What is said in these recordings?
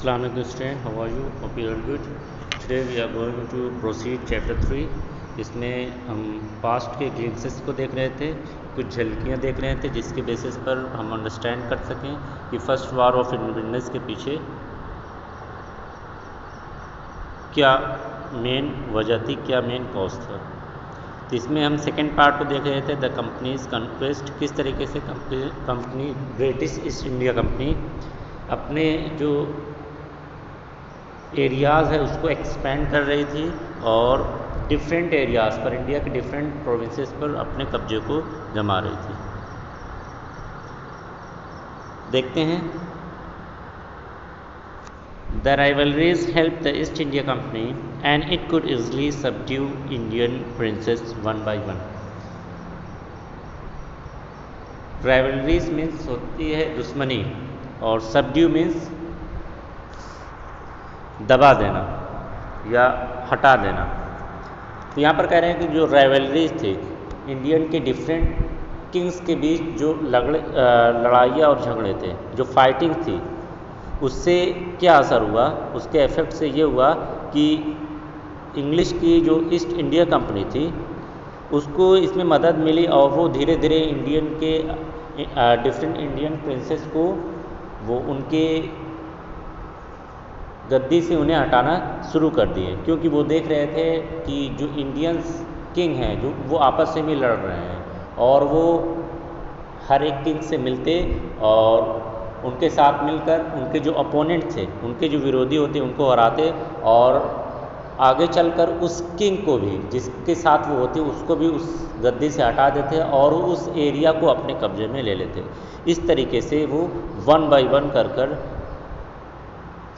Assalamu alaikum student, how are you? Hope you are good. Today we are going to proceed chapter 3. इसमें हम past के glimpses को देख रहे थे, कुछ झलकियाँ देख रहे थे जिसके बेसिस पर हम अंडरस्टैंड कर सकें कि फर्स्ट वार ऑफ इंडिपेंडेंस के पीछे क्या मेन वजह थी, क्या मेन कॉज था। तो इसमें हम सेकेंड पार्ट को देख रहे थे, द कंपनीज कन्क्वेस्ट। किस तरीके से company British east India company अपने जो एरियाज़ है उसको एक्सपेंड कर रही थी और डिफरेंट एरियाज़ पर, इंडिया के डिफरेंट प्रोविंसेस पर अपने कब्जे को जमा रही थी। देखते हैं, the rivalries help the east India company and it could easily subdue Indian princess one by one. Rivalries means होती है दुश्मनी और सबड्यू मीन्स दबा देना या हटा देना। तो यहाँ पर कह रहे हैं कि जो राइवलरीज थी इंडियन के डिफरेंट किंग्स के बीच, जो लड़ाइयाँ और झगड़े थे, जो फाइटिंग थी, उससे क्या असर हुआ, उसके इफेक्ट से ये हुआ कि इंग्लिश की जो ईस्ट इंडिया कंपनी थी उसको इसमें मदद मिली और वो धीरे धीरे इंडियन के डिफरेंट इंडियन प्रिंसेस को वो उनके गद्दी से उन्हें हटाना शुरू कर दिए, क्योंकि वो देख रहे थे कि जो इंडियंस किंग हैं जो वो आपस से भी लड़ रहे हैं और वो हर एक किंग से मिलते और उनके साथ मिलकर उनके जो अपोनेंट थे, उनके जो विरोधी होते उनको हराते और आगे चलकर उस किंग को भी जिसके साथ वो होते उसको भी उस गद्दी से हटा देते और उस एरिया को अपने कब्जे में ले लेते। इस तरीके से वो वन बाय वन कर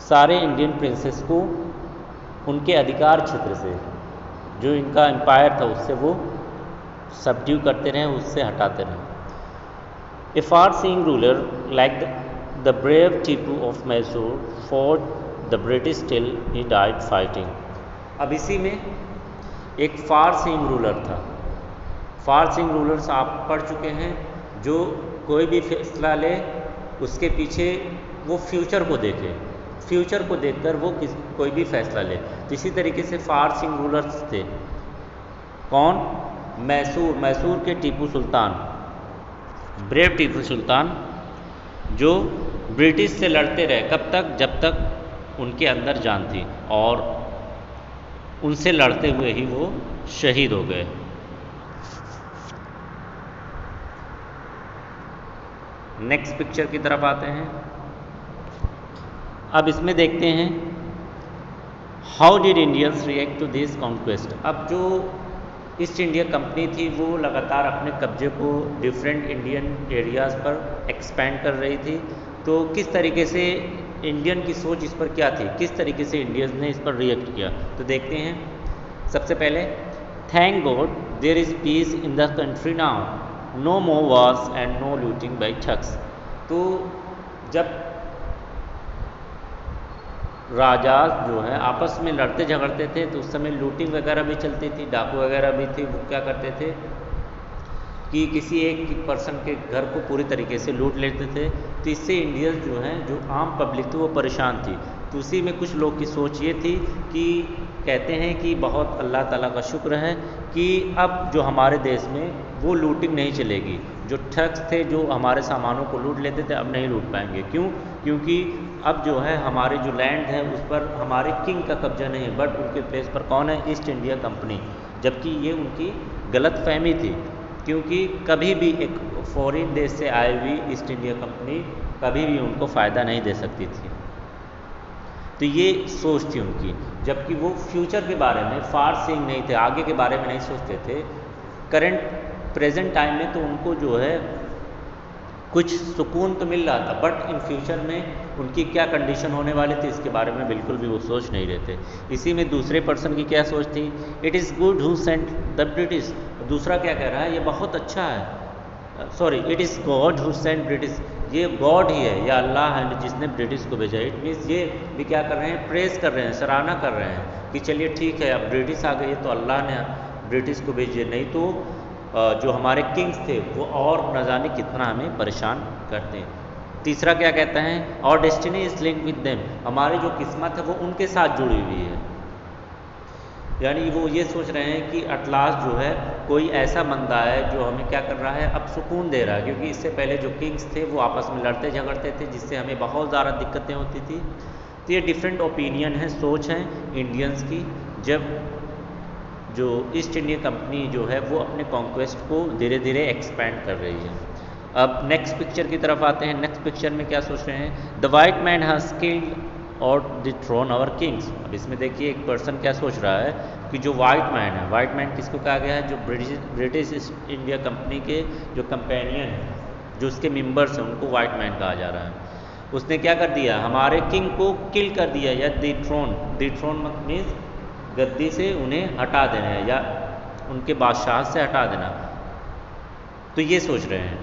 सारे इंडियन प्रिंसेस को उनके अधिकार क्षेत्र से, जो इनका एम्पायर था, उससे वो सबड्यू करते रहे, उससे हटाते रहे। A far seeing ruler like the brave Tipu of Mysore fought the British till he died fighting. अब इसी में एक फार सीइंग रूलर था। फार सीइंग रूलर्स आप पढ़ चुके हैं, जो कोई भी फैसला ले उसके पीछे वो फ्यूचर को देखे, फ्यूचर को देखकर वो कोई भी फैसला ले। तो इसी तरीके से फार सीइंग रूलर्स थे। कौन? मैसूर के टीपू सुल्तान, ब्रेव टीपू सुल्तान, जो ब्रिटिश से लड़ते रहे। कब तक? जब तक उनके अंदर जान थी और उनसे लड़ते हुए ही वो शहीद हो गए। नेक्स्ट पिक्चर की तरफ आते हैं। अब इसमें देखते हैं how did Indians react to this conquest. अब जो ईस्ट इंडिया कंपनी थी वो लगातार अपने कब्जे को डिफरेंट इंडियन एरियाज़ पर एक्सपेंड कर रही थी। तो किस तरीके से इंडियन की सोच इस पर क्या थी, किस तरीके से इंडियंस ने इस पर रिएक्ट किया, तो देखते हैं। सबसे पहले, thank God there is peace in the country now, no more wars and no looting by thugs. तो जब राजा जो है आपस में लड़ते झगड़ते थे तो उस समय लूटिंग वगैरह भी चलती थी, डाकू वगैरह भी थे। वो क्या करते थे कि किसी एक पर्सन के घर को पूरी तरीके से लूट लेते थे। तो इससे इंडियंस जो हैं, जो आम पब्लिक थी, वो परेशान थी। तो उसी में कुछ लोग की सोच ये थी कि कहते हैं कि बहुत अल्लाह ताला का शुक्र है कि अब जो हमारे देश में वो लूटिंग नहीं चलेगी। जो ठग्स थे जो हमारे सामानों को लूट लेते थे अब नहीं लूट पाएंगे। क्यों? क्योंकि अब जो है हमारे जो लैंड है उस पर हमारे किंग का कब्जा नहीं है, बट उनके प्लेस पर कौन है? East India company. जबकि ये उनकी गलत फहमी थी, क्योंकि कभी भी एक फॉरेन देश से आई हुई ईस्ट इंडिया कंपनी कभी भी उनको फ़ायदा नहीं दे सकती थी। तो ये सोच थी उनकी। जबकि वो फ्यूचर के बारे में फार सीइंग नहीं थे, आगे के बारे में नहीं सोचते थे। करंट प्रेजेंट टाइम में तो उनको जो है कुछ सुकून तो मिल रहा था, बट इन फ्यूचर में उनकी क्या कंडीशन होने वाली थी इसके बारे में बिल्कुल भी वो सोच नहीं रहे थे। इसी में दूसरे पर्सन की क्या सोच थी? It is good who sent the British. दूसरा क्या कह रहा है? ये बहुत अच्छा है, sorry, it is God who sent British. ये गॉड ही है या अल्लाह है जिसने ब्रिटिश को भेजा। इट मीन्स ये भी क्या कर रहे हैं? प्रेस कर रहे हैं, सराहना कर रहे हैं कि चलिए ठीक है, अब ब्रिटिश आ गई है तो अल्लाह ने ब्रिटिश को भेजिए, नहीं तो जो हमारे किंग्स थे वो और न जाने कितना हमें परेशान करते हैं। तीसरा क्या कहता है, और destiny is link with them, हमारी जो किस्मत है वो उनके साथ जुड़ी हुई है। यानी वो ये सोच रहे हैं कि एट लास्ट जो है कोई ऐसा बंदा है जो हमें क्या कर रहा है, अब सुकून दे रहा है, क्योंकि इससे पहले जो किंग्स थे वो आपस में लड़ते झगड़ते थे, जिससे हमें बहुत ज़्यादा दिक्कतें होती थी। तो ये डिफरेंट ओपिनियन है, सोच है इंडियंस की, जब जो ईस्ट इंडिया कंपनी जो है वो अपने कॉन्क्वेस्ट को धीरे धीरे एक्सपैंड कर रही है। अब नेक्स्ट पिक्चर की तरफ आते हैं। नेक्स्ट पिक्चर में क्या सोच रहे हैं, the white man has killed और डिथ्रोन आवर किंग्स। अब इसमें देखिए एक पर्सन क्या सोच रहा है कि जो वाइट मैन है, वाइट मैन किसको कहा गया है, जो ब्रिटिश ईस्ट इंडिया कंपनी के जो कंपेनियन हैं, जो उसके मेंबर्स हैं, उनको वाइट मैन कहा जा रहा है। उसने क्या कर दिया, हमारे किंग को किल कर दिया, या डिथ्रोन मीन्स गद्दी से उन्हें हटा देना है या उनके बादशाह से हटा देना। तो ये सोच रहे हैं।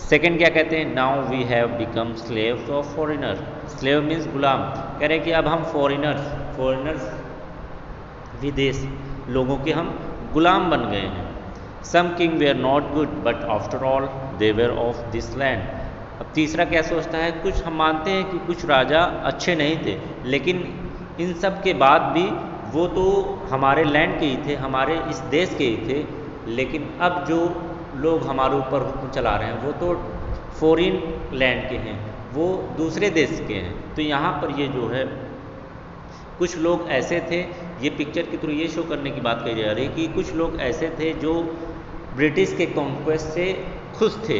सेकंड क्या कहते हैं, now we have become slaves of foreigner. Slave means गुलाम, कह रहे हैं कि अब हम फॉरेनर्स विदेश लोगों के हम गुलाम बन गए हैं। Some king were not good but after all they were of this land. अब तीसरा क्या सोचता है, कुछ हम मानते हैं कि कुछ राजा अच्छे नहीं थे, लेकिन इन सब के बाद भी वो तो हमारे लैंड के ही थे, हमारे इस देश के ही थे, लेकिन अब जो लोग हमारे ऊपर हुक्म चला रहे हैं वो तो फॉरेन लैंड के हैं, वो दूसरे देश के हैं। तो यहाँ पर ये जो है कुछ लोग ऐसे थे, ये पिक्चर के थ्रू ये शो करने की बात कही जा रही है कि कुछ लोग ऐसे थे जो ब्रिटिश के कॉन्क्वेस्ट से खुश थे,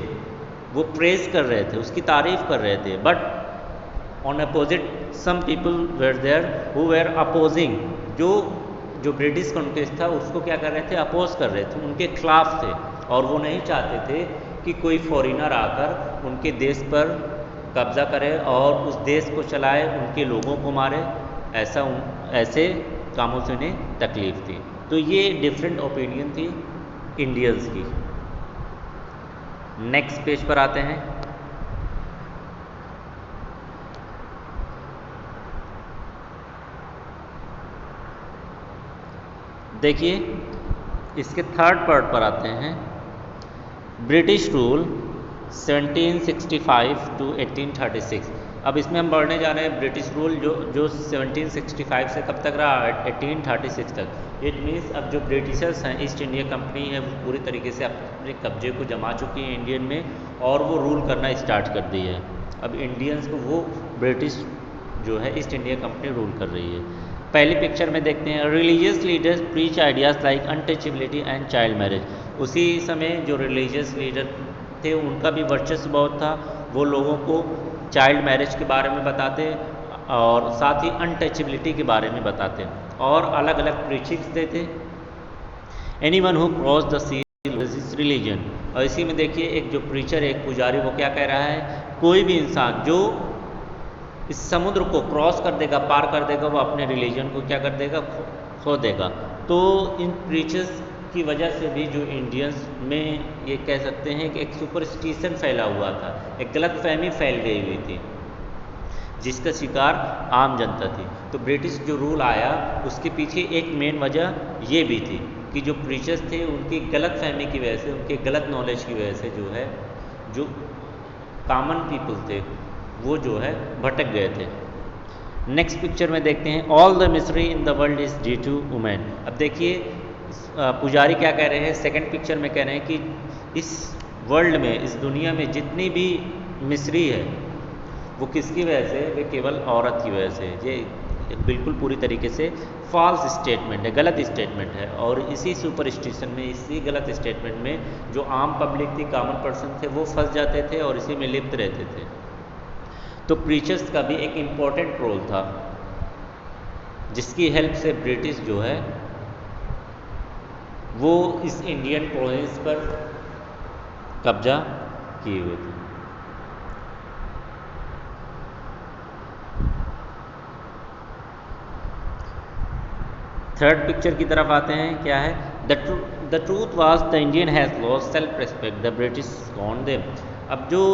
वो प्रेज कर रहे थे, उसकी तारीफ कर रहे थे। But on opposite some people were there who were opposing, जो ब्रिटिश कॉन्क्वेस्ट था उसको क्या कर रहे थे, अपोज कर रहे थे, उनके खिलाफ थे, और वो नहीं चाहते थे कि कोई फॉरेनर आकर उनके देश पर कब्जा करे और उस देश को चलाए, उनके लोगों को मारे। ऐसे कामों से उन्हें तकलीफ थी। तो ये डिफरेंट ओपिनियन थी इंडियंस की। नेक्स्ट पेज पर आते हैं। देखिए इसके थर्ड पार्ट पर आते हैं, ब्रिटिश रूल 1765 टू 1836। अब इसमें हम बढ़ने जा रहे हैं ब्रिटिश रूल जो 1765 से कब तक रहा, 1836 तक। इट मीन्स अब जो ब्रिटिशर्स हैं, ईस्ट इंडिया कंपनी है, वो पूरी तरीके से अपने कब्जे को जमा चुकी है इंडियन में, और वो रूल करना स्टार्ट कर दी है। अब इंडियंस को वो ब्रिटिश जो है ईस्ट इंडिया कंपनी रूल कर रही है। पहली पिक्चर में देखते हैं, religious leaders preach ideas like untouchability and child marriage. उसी समय जो रिलीजियस लीडर थे उनका भी वर्चस्व बहुत था, वो लोगों को चाइल्ड मैरिज के बारे में बताते और साथ ही अनटचेबिलिटी के बारे में बताते और अलग अलग प्रीचिंग्स देते। Anyone who cross the sea is religion. और इसी में देखिए एक जो प्रीचर, एक पुजारी, वो क्या कह रहा है, कोई भी इंसान जो इस समुद्र को क्रॉस कर देगा, पार कर देगा, वो अपने रिलीजन को क्या कर देगा, खो देगा। तो इन प्रीचर्स की वजह से भी जो इंडियंस में ये कह सकते हैं कि एक सुपरस्टिशन फैला हुआ था, एक गलतफहमी फैल गई हुई थी, जिसका शिकार आम जनता थी। तो ब्रिटिश जो रूल आया उसके पीछे एक मेन वजह ये भी थी कि जो प्रीचर्स थे उनकी गलतफहमी की वजह से, उनके गलत नॉलेज की वजह से जो है जो कॉमन पीपल थे वो जो है भटक गए थे। नेक्स्ट पिक्चर में देखते हैं, all the mystery in the world is due to women. अब देखिए पुजारी क्या कह रहे हैं, सेकंड पिक्चर में कह रहे हैं कि इस वर्ल्ड में, इस दुनिया में जितनी भी मिस्ट्री है वो किसकी वजह से, वे केवल औरत की वजह से। ये बिल्कुल पूरी तरीके से फॉल्स स्टेटमेंट है, गलत स्टेटमेंट है। और इसी सुपरस्टिशन में, इसी गलत स्टेटमेंट में जो आम पब्लिक थी, कॉमन पर्सन थे, वो फंस जाते थे और इसी में लिप्त रहते थे। तो प्रीचर्स का भी एक इम्पॉर्टेंट रोल था, जिसकी हेल्प से ब्रिटिश जो है वो इस इंडियन प्रोविंस पर कब्जा किए हुए थे। थर्ड पिक्चर की तरफ आते हैं, क्या है, the truth was the Indian has lost self respect, the British gone them. अब जो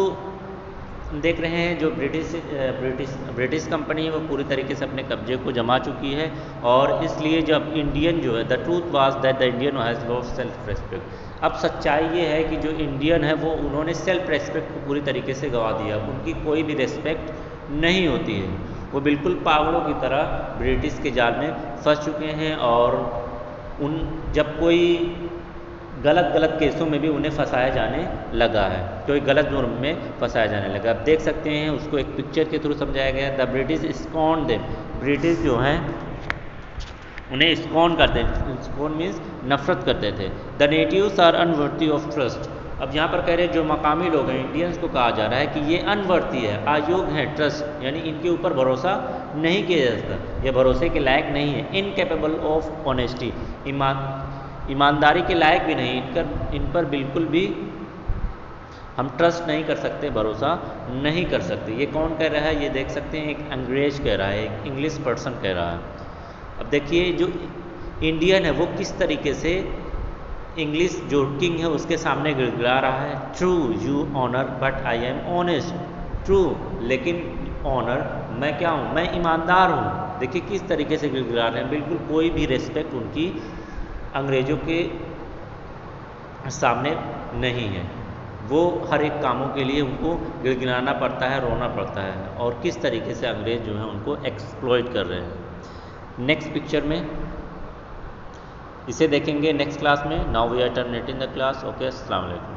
देख रहे हैं जो ब्रिटिश कंपनी है वो पूरी तरीके से अपने कब्जे को जमा चुकी है, और इसलिए जब इंडियन जो है, the truth was that the Indian has lost self respect. अब सच्चाई ये है कि जो इंडियन है वो उन्होंने सेल्फ रेस्पेक्ट को पूरी तरीके से गंवा दिया, उनकी कोई भी रेस्पेक्ट नहीं होती है, वो बिल्कुल पागलों की तरह ब्रिटिश के जाल में फंस चुके हैं, और जब कोई गलत केसों में भी उन्हें फंसाया जाने लगा है, कोई गलत जुर्म में फंसाया जाने लगा। अब देख सकते हैं उसको एक पिक्चर के थ्रू समझाया गया है। द ब्रिटिश स्कॉन देम, ब्रिटिश जो हैं उन्हें स्कॉन करते हैं, स्कॉन मीन्स नफरत करते थे। The natives are unworthy of trust. अब यहाँ पर कह रहे हैं जो मकामी लोग हैं, इंडियंस को कहा जा रहा है कि ये अनवर्दी है, अयोग्य है ट्रस्ट, यानी इनके ऊपर भरोसा नहीं किया जा सकता, ये भरोसे के लायक नहीं है। इनकेपेबल ऑफ ऑनेस्टी, ईमानदारी के लायक भी नहीं, इन पर बिल्कुल भी हम ट्रस्ट नहीं कर सकते, भरोसा नहीं कर सकते। ये कौन कह रहा है? ये देख सकते हैं एक अंग्रेज कह रहा है, एक इंग्लिश पर्सन कह रहा है। अब देखिए जो इंडियन है वो किस तरीके से इंग्लिश जो किंग है उसके सामने गिड़गिड़ा रहा है। True you honour but I am honest, true लेकिन ऑनर मैं क्या हूँ, मैं ईमानदार हूँ। देखिए किस तरीके से गिड़गिड़ा रहे हैं, बिल्कुल कोई भी रिस्पेक्ट उनकी अंग्रेज़ों के सामने नहीं है। वो हर एक कामों के लिए उनको गिड़गिड़ाना पड़ता है, रोना पड़ता है, और किस तरीके से अंग्रेज़ जो हैं उनको एक्सप्लॉइट कर रहे हैं। नेक्स्ट पिक्चर में इसे देखेंगे नेक्स्ट क्लास में। Now we are terminating the class. Okay, अस्सलाम वालेकुम।